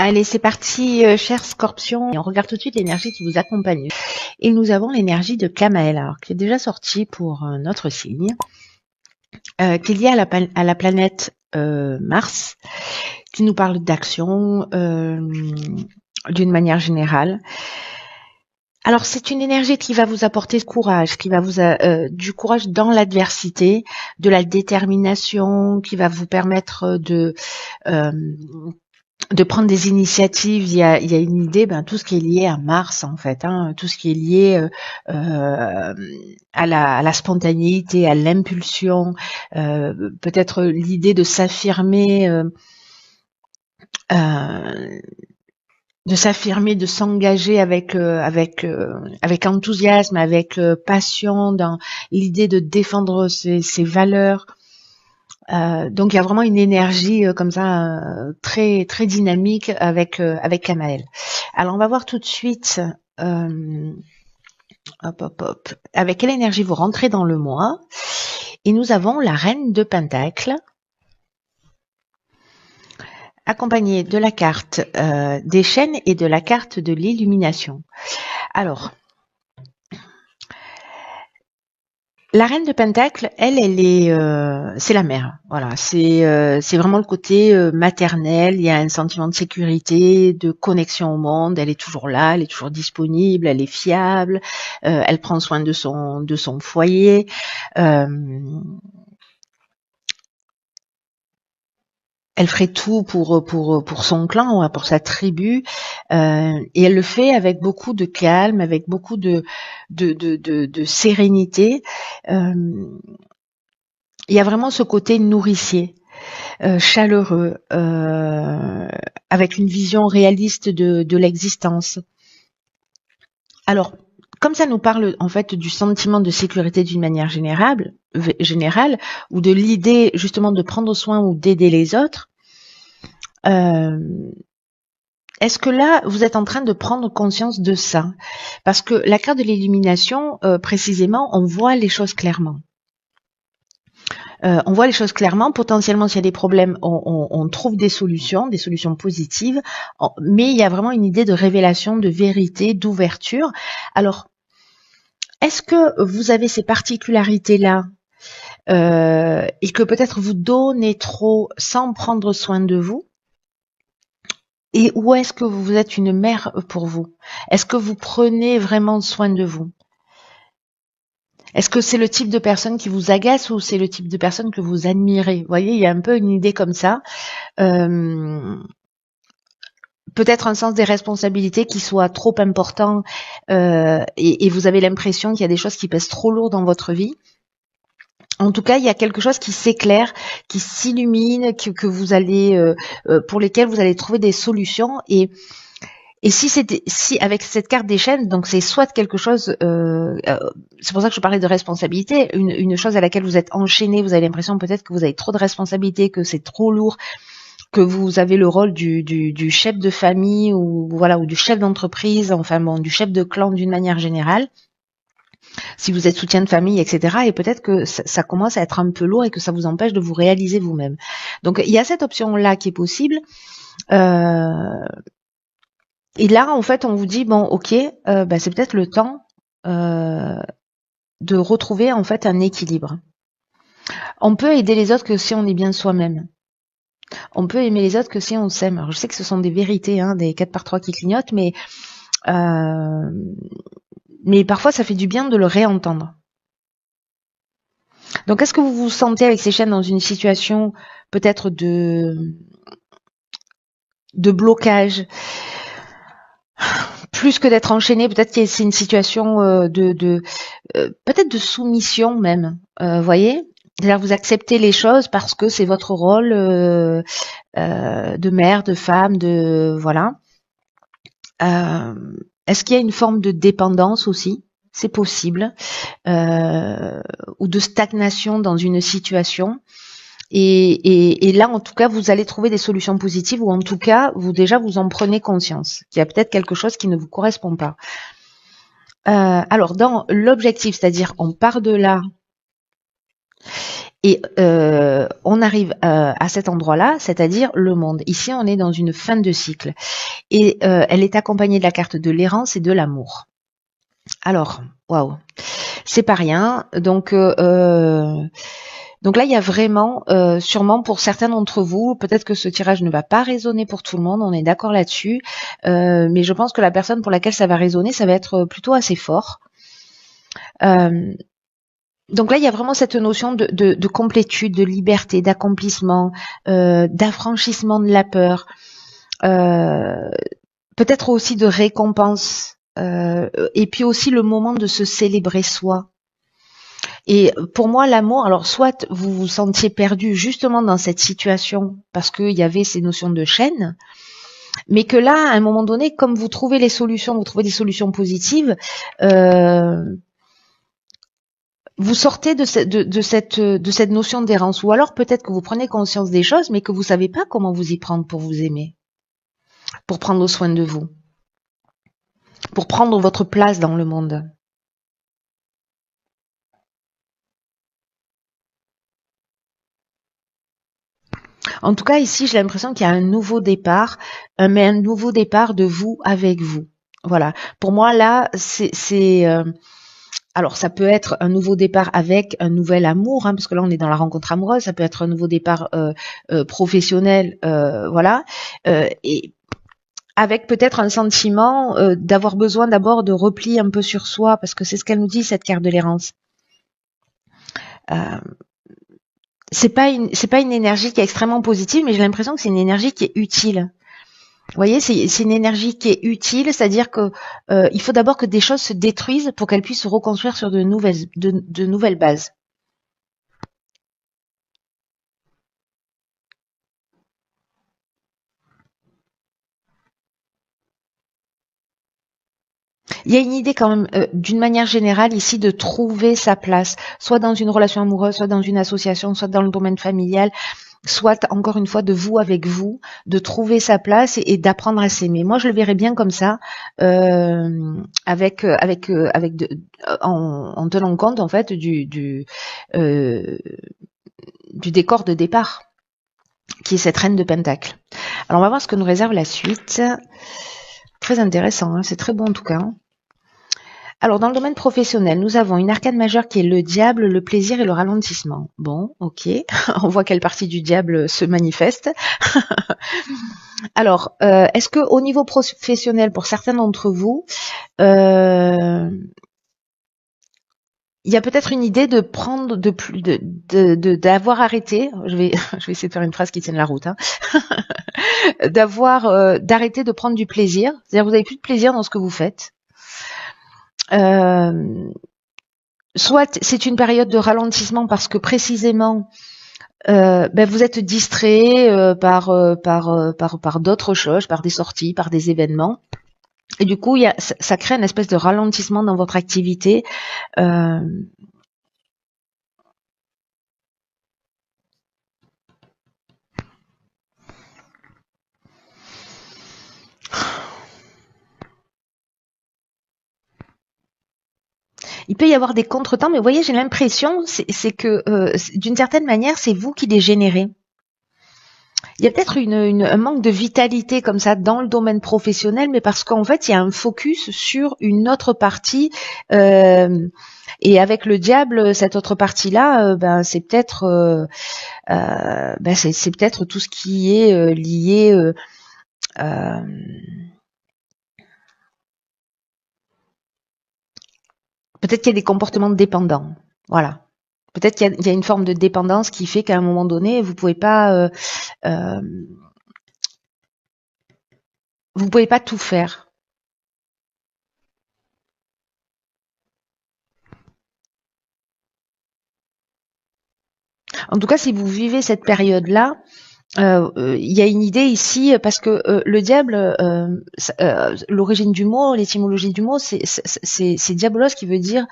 Allez, c'est parti, cher Scorpion. Et on regarde tout de suite l'énergie qui vous accompagne. Et nous avons l'énergie de Kamael, alors qui est déjà sortie pour notre signe, qui est liée à la planète Mars, qui nous parle d'action d'une manière générale. Alors c'est une énergie qui va vous apporter courage, qui va vous du courage dans l'adversité, de la détermination, qui va vous permettre de prendre des initiatives. Il y a une idée, tout ce qui est lié à Mars en fait, tout ce qui est lié à la spontanéité, à l'impulsion, peut-être l'idée de s'affirmer. De s'affirmer, de s'engager avec enthousiasme, avec passion, dans l'idée de défendre ses valeurs. Donc il y a vraiment une énergie comme ça très très dynamique avec Kamael. Alors on va voir tout de suite avec quelle énergie vous rentrez dans le mois. Et nous avons la Reine de Pentacles, accompagnée de la carte des chaînes et de la carte de l'illumination. Alors, la Reine de Pentacle, elle est, c'est la mère. Voilà, c'est vraiment le côté maternel. Il y a un sentiment de sécurité, de connexion au monde. Elle est toujours là, elle est toujours disponible, elle est fiable. Elle prend soin de son foyer. Elle ferait tout pour son clan, pour sa tribu, et elle le fait avec beaucoup de calme, avec beaucoup de sérénité. Il y a vraiment ce côté nourricier, chaleureux, avec une vision réaliste de l'existence. Alors, comme ça nous parle en fait du sentiment de sécurité d'une manière générale, ou de l'idée justement de prendre soin ou d'aider les autres, est-ce que là, vous êtes en train de prendre conscience de ça? Parce que la carte de l'illumination, précisément, on voit les choses clairement. On voit les choses clairement. Potentiellement, s'il y a des problèmes, on trouve des solutions positives. Mais il y a vraiment une idée de révélation, de vérité, d'ouverture. Alors, est-ce que vous avez ces particularités-là et que peut-être vous donnez trop sans prendre soin de vous? Et où est-ce que vous êtes une mère pour vous? Est-ce que vous prenez vraiment soin de vous? Est-ce que c'est le type de personne qui vous agace ou c'est le type de personne que vous admirez? Vous voyez, il y a un peu une idée comme ça. Peut-être un sens des responsabilités qui soit trop important et vous avez l'impression qu'il y a des choses qui pèsent trop lourd dans votre vie. En tout cas, il y a quelque chose qui s'éclaire, qui s'illumine, que vous allez, pour lesquels vous allez trouver des solutions. Et si avec cette carte des chaînes, donc c'est soit quelque chose, c'est pour ça que je parlais de responsabilité, une chose à laquelle vous êtes enchaîné, vous avez l'impression peut-être que vous avez trop de responsabilités, que c'est trop lourd, que vous avez le rôle du chef de famille ou voilà, ou du chef d'entreprise, enfin bon, du chef de clan d'une manière générale. Si vous êtes soutien de famille, etc. Et peut-être que ça commence à être un peu lourd et que ça vous empêche de vous réaliser vous-même. Donc il y a cette option-là qui est possible. Et là, en fait, on vous dit, bon, ok, c'est peut-être le temps de retrouver en fait un équilibre. On peut aider les autres que si on est bien soi-même. On peut aimer les autres que si on s'aime. Alors, je sais que ce sont des vérités, des 4 par 3 qui clignotent, mais parfois ça fait du bien de le réentendre. Donc, est-ce que vous vous sentez avec ces chaînes dans une situation peut-être de blocage, plus que d'être enchaîné? Peut-être que c'est une situation peut-être de soumission même, voyez? C'est-à-dire vous acceptez les choses parce que c'est votre rôle de mère, de femme, de voilà. Est-ce qu'il y a une forme de dépendance aussi? C'est possible, ou de stagnation dans une situation. Et là, en tout cas, vous allez trouver des solutions positives, ou en tout cas, vous en prenez conscience qu'il y a peut-être quelque chose qui ne vous correspond pas. Alors, dans l'objectif, c'est-à-dire on part de là, Et on arrive à cet endroit-là, c'est-à-dire le monde. Ici, on est dans une fin de cycle. Et elle est accompagnée de la carte de l'errance et de l'amour. Alors, waouh, c'est pas rien. Donc là, il y a vraiment, sûrement pour certains d'entre vous, peut-être que ce tirage ne va pas résonner pour tout le monde, on est d'accord là-dessus, mais je pense que la personne pour laquelle ça va résonner, ça va être plutôt assez fort. Donc là, il y a vraiment cette notion de complétude, de liberté, d'accomplissement, d'affranchissement de la peur, peut-être aussi de récompense, et puis aussi le moment de se célébrer soi. Et pour moi, l'amour, alors soit vous vous sentiez perdu justement dans cette situation parce qu'il y avait ces notions de chaîne, mais que là, à un moment donné, comme vous trouvez les solutions, vous trouvez des solutions positives, vous sortez de cette notion d'errance. Ou alors peut-être que vous prenez conscience des choses, mais que vous savez pas comment vous y prendre pour vous aimer, pour prendre soin de vous, pour prendre votre place dans le monde. En tout cas, ici, j'ai l'impression qu'il y a un nouveau départ, mais un nouveau départ de vous avec vous. Voilà. Pour moi, là, alors, ça peut être un nouveau départ avec un nouvel amour, hein, parce que là, on est dans la rencontre amoureuse. Ça peut être un nouveau départ professionnel, voilà. Et avec peut-être un sentiment d'avoir besoin d'abord de repli un peu sur soi, parce que c'est ce qu'elle nous dit, cette carte de l'errance. C'est pas une énergie qui est extrêmement positive, mais j'ai l'impression que c'est une énergie qui est utile. Vous voyez, c'est une énergie qui est utile, c'est-à-dire que il faut d'abord que des choses se détruisent pour qu'elles puissent se reconstruire sur de nouvelles bases. Il y a une idée quand même, d'une manière générale ici, de trouver sa place, soit dans une relation amoureuse, soit dans une association, soit dans le domaine familial, soit encore une fois de vous avec vous, de trouver sa place et d'apprendre à s'aimer. Moi, je le verrais bien comme ça, en tenant compte en fait du décor de départ, qui est cette reine de Pentacle. Alors, on va voir ce que nous réserve la suite. Très intéressant, hein, c'est très bon en tout cas. Alors, dans le domaine professionnel, nous avons une arcane majeure qui est le diable, le plaisir et le ralentissement. Bon, ok, on voit quelle partie du diable se manifeste. Alors, est-ce que au niveau professionnel, pour certains d'entre vous, il y a peut-être une idée de prendre d'avoir arrêté. Je vais essayer de faire une phrase qui tienne la route. Hein, d'arrêter de prendre du plaisir. C'est-à-dire que vous avez plus de plaisir dans ce que vous faites. Soit c'est une période de ralentissement parce que précisément vous êtes distrait par d'autres choses, par des sorties, par des événements. Et du coup, ça crée une espèce de ralentissement dans votre activité. Il peut y avoir des contretemps, mais vous voyez, j'ai l'impression, c'est que d'une certaine manière, c'est vous qui les générez. Il y a peut-être un manque de vitalité comme ça dans le domaine professionnel, mais parce qu'en fait, il y a un focus sur une autre partie. Et avec le diable, cette autre partie-là, c'est peut-être, c'est peut-être tout ce qui est lié. Peut-être qu'il y a des comportements dépendants. Voilà. Peut-être qu'il y a une forme de dépendance qui fait qu'à un moment donné, vous pouvez pas tout faire. En tout cas, si vous vivez cette période-là, il y a une idée ici parce que le diable, l'origine du mot, l'étymologie du mot, c'est diabolos qui veut dire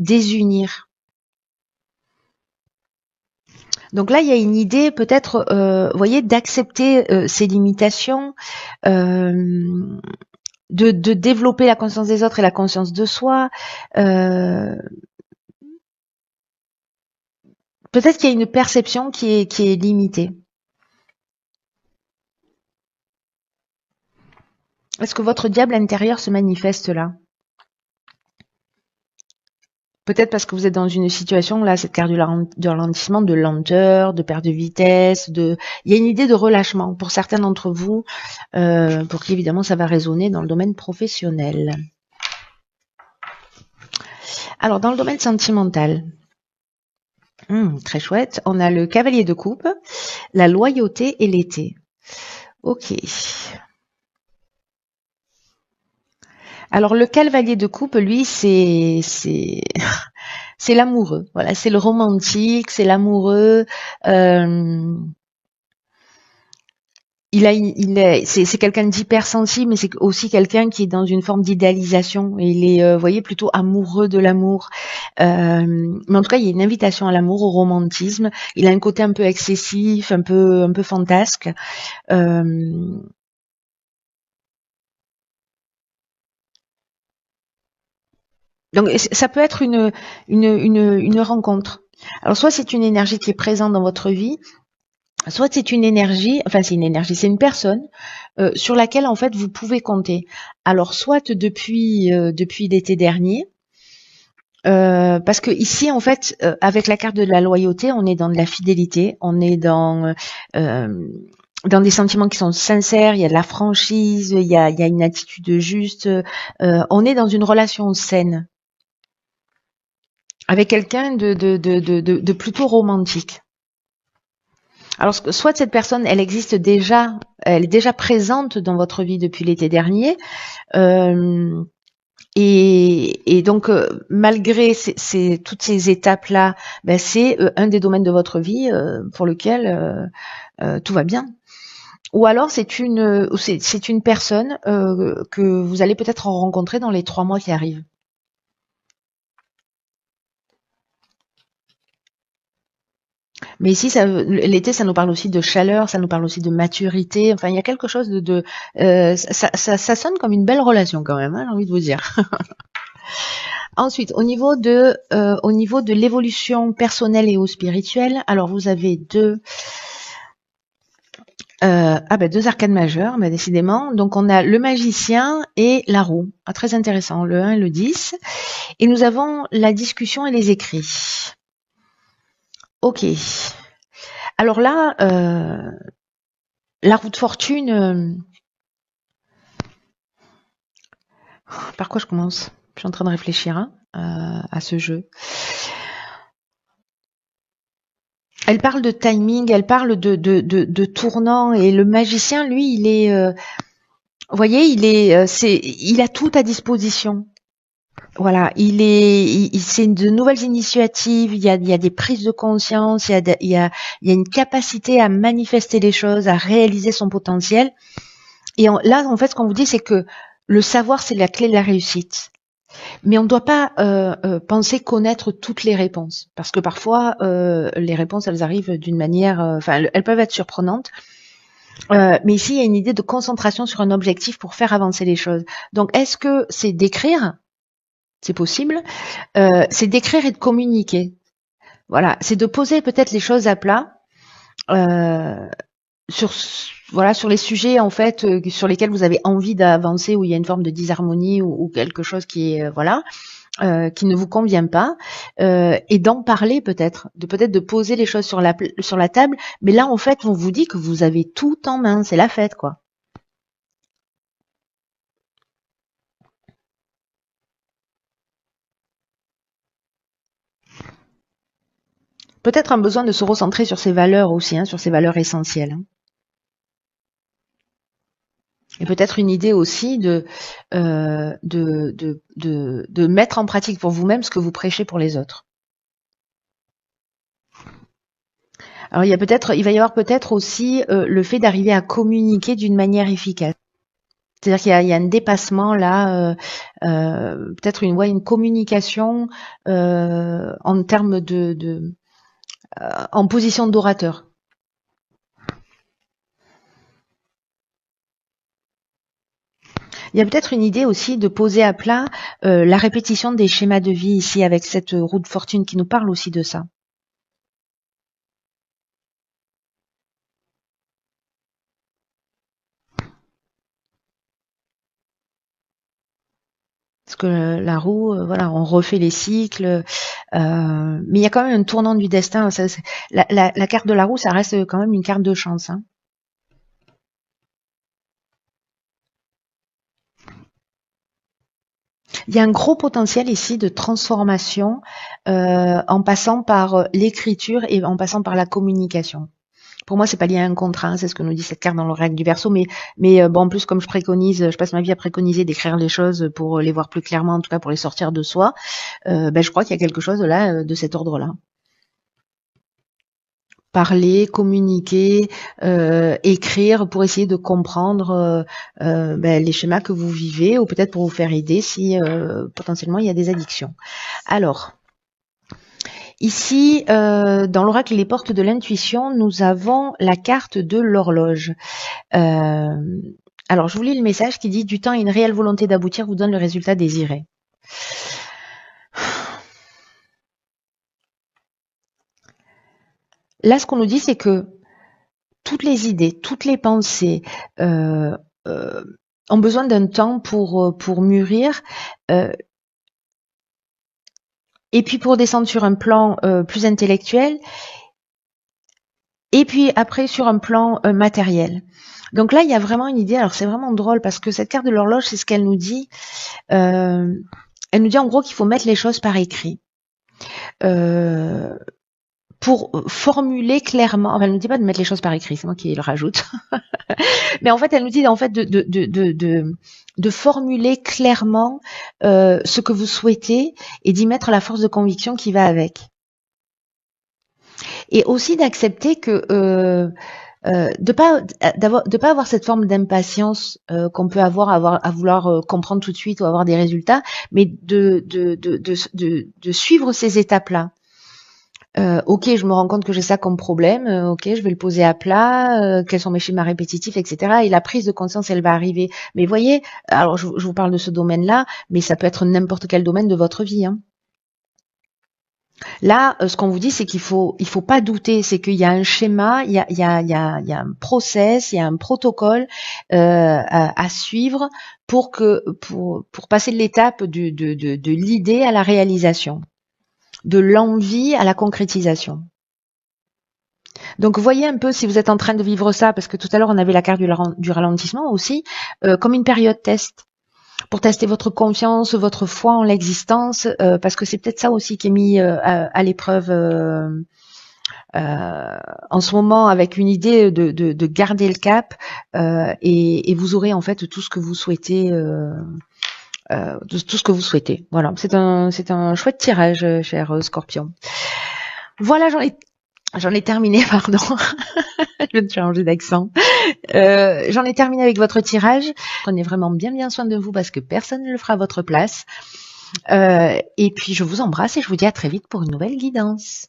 désunir. Donc là, il y a une idée peut-être, vous voyez, d'accepter ses limitations, de développer la conscience des autres et la conscience de soi. Peut-être qu'il y a une perception qui est limitée. Est-ce que votre diable intérieur se manifeste là? Peut-être parce que vous êtes dans une situation, là, cette carte de ralentissement, de lenteur, de perte de vitesse, il y a une idée de relâchement pour certains d'entre vous, pour qui évidemment ça va résonner dans le domaine professionnel. Alors, dans le domaine sentimental, très chouette, on a le cavalier de coupe, la loyauté et l'été. Ok. Alors, le cavalier de coupe, lui, c'est l'amoureux. Voilà, c'est le romantique, c'est l'amoureux. C'est quelqu'un d'hypersensible, mais c'est aussi quelqu'un qui est dans une forme d'idéalisation. Il est, vous voyez, plutôt amoureux de l'amour. Mais en tout cas, il y a une invitation à l'amour, au romantisme. Il a un côté un peu excessif, un peu fantasque. Donc, ça peut être une rencontre. Alors, soit c'est une énergie qui est présente dans votre vie, soit c'est une énergie, c'est une personne sur laquelle en fait vous pouvez compter. Alors, soit depuis l'été dernier, parce que ici en fait, avec la carte de la loyauté, on est dans de la fidélité, on est dans des sentiments qui sont sincères, il y a de la franchise, il y a une attitude juste, on est dans une relation saine avec quelqu'un de plutôt romantique. Alors, soit cette personne, elle existe déjà, elle est déjà présente dans votre vie depuis l'été dernier, et donc, malgré toutes ces étapes-là, ben, c'est un des domaines de votre vie pour lequel tout va bien. Ou alors, c'est une personne que vous allez peut-être rencontrer dans les 3 mois qui arrivent. Mais ici, l'été, ça nous parle aussi de chaleur, ça nous parle aussi de maturité. Enfin, il y a quelque chose ça sonne comme une belle relation quand même, hein, j'ai envie de vous dire. Ensuite, au niveau de l'évolution personnelle et ou spirituelle, alors vous avez deux arcades majeures, décidément. Donc on a le magicien et la roue. Ah, très intéressant, le 1 et le 10. Et nous avons la discussion et les écrits. Ok. Alors là, la roue de fortune, par quoi je commence? Je suis en train de réfléchir à ce jeu. Elle parle de timing, elle parle de tournant, et le magicien, lui, il est, vous voyez, il a tout à disposition. Voilà, c'est de nouvelles initiatives, il y a des prises de conscience, il y a une capacité à manifester les choses, à réaliser son potentiel. Et là, en fait, ce qu'on vous dit, c'est que le savoir, c'est la clé de la réussite. Mais on ne doit pas penser connaître toutes les réponses, parce que parfois les réponses, elles arrivent d'une manière, elles peuvent être surprenantes. Mais ici, il y a une idée de concentration sur un objectif pour faire avancer les choses. Donc, est-ce que c'est d'écrire? C'est possible. C'est d'écrire et de communiquer. Voilà, c'est de poser peut-être les choses à plat sur les sujets en fait sur lesquels vous avez envie d'avancer, où il y a une forme de disharmonie ou quelque chose qui est qui ne vous convient pas, et d'en parler peut-être de poser les choses sur la table. Mais là en fait on vous dit que vous avez tout en main, c'est la fête quoi. Peut-être un besoin de se recentrer sur ses valeurs aussi, sur ses valeurs essentielles. Et peut-être une idée aussi de mettre en pratique pour vous-même ce que vous prêchez pour les autres. Alors il va y avoir peut-être aussi le fait d'arriver à communiquer d'une manière efficace. C'est-à-dire qu'il y a un dépassement là, peut-être une communication en termes en position d'orateur. Il y a peut-être une idée aussi de poser à plat la répétition des schémas de vie ici avec cette roue de fortune qui nous parle aussi de ça. Parce que la roue, voilà, on refait les cycles, mais il y a quand même un tournant du destin. La carte de la roue, ça reste quand même une carte de chance. Hein. Il y a un gros potentiel ici de transformation en passant par l'écriture et en passant par la communication. Pour moi, c'est pas lié à un contrat, hein, c'est ce que nous dit cette carte dans l'oracle du Verseau, mais bon, en plus, comme je passe ma vie à préconiser d'écrire les choses pour les voir plus clairement, en tout cas pour les sortir de soi, je crois qu'il y a quelque chose là de cet ordre-là. Parler, communiquer, écrire pour essayer de comprendre les schémas que vous vivez ou peut-être pour vous faire aider si potentiellement il y a des addictions. Alors, ici, dans l'oracle Les Portes de l'intuition, nous avons la carte de l'horloge. Alors, je vous lis le message qui dit « Du temps et une réelle volonté d'aboutir vous donne le résultat désiré ». Là, ce qu'on nous dit, c'est que toutes les idées, toutes les pensées ont besoin d'un temps pour mûrir et puis pour descendre sur un plan plus intellectuel et puis après sur un plan matériel. Donc là, il y a vraiment une idée. Alors, c'est vraiment drôle parce que cette carte de l'horloge, c'est ce qu'elle nous dit. Elle nous dit en gros qu'il faut mettre les choses par écrit. Pour formuler clairement, enfin, elle nous dit pas de mettre les choses par écrit, c'est moi qui le rajoute. Mais en fait, elle nous dit en fait de formuler clairement ce que vous souhaitez et d'y mettre la force de conviction qui va avec. Et aussi d'accepter que de pas avoir cette forme d'impatience qu'on peut avoir à vouloir comprendre tout de suite ou avoir des résultats, mais de suivre ces étapes-là. Ok, je me rends compte que j'ai ça comme problème. Ok, je vais le poser à plat. Quels sont mes schémas répétitifs, etc. Et la prise de conscience, elle va arriver. Mais voyez, alors je vous parle de ce domaine-là, mais ça peut être n'importe quel domaine de votre vie. Hein. Là, ce qu'on vous dit, c'est qu'il faut pas douter. C'est qu'il y a un schéma, il y a un process, il y a un protocole à suivre pour passer de l'étape de l'idée à la réalisation, de l'envie à la concrétisation. Donc voyez un peu si vous êtes en train de vivre ça, parce que tout à l'heure on avait la carte du ralentissement aussi, comme une période test, pour tester votre confiance, votre foi en l'existence, parce que c'est peut-être ça aussi qui est mis à l'épreuve en ce moment avec une idée de garder le cap, et vous aurez en fait tout ce que vous souhaitez. Tout ce que vous souhaitez. Voilà, c'est un chouette tirage, cher Scorpion. Voilà, j'en ai terminé, pardon. Je viens de changer d'accent. J'en ai terminé avec votre tirage. Prenez vraiment bien soin de vous parce que personne ne le fera à votre place. Et puis je vous embrasse et je vous dis à très vite pour une nouvelle guidance.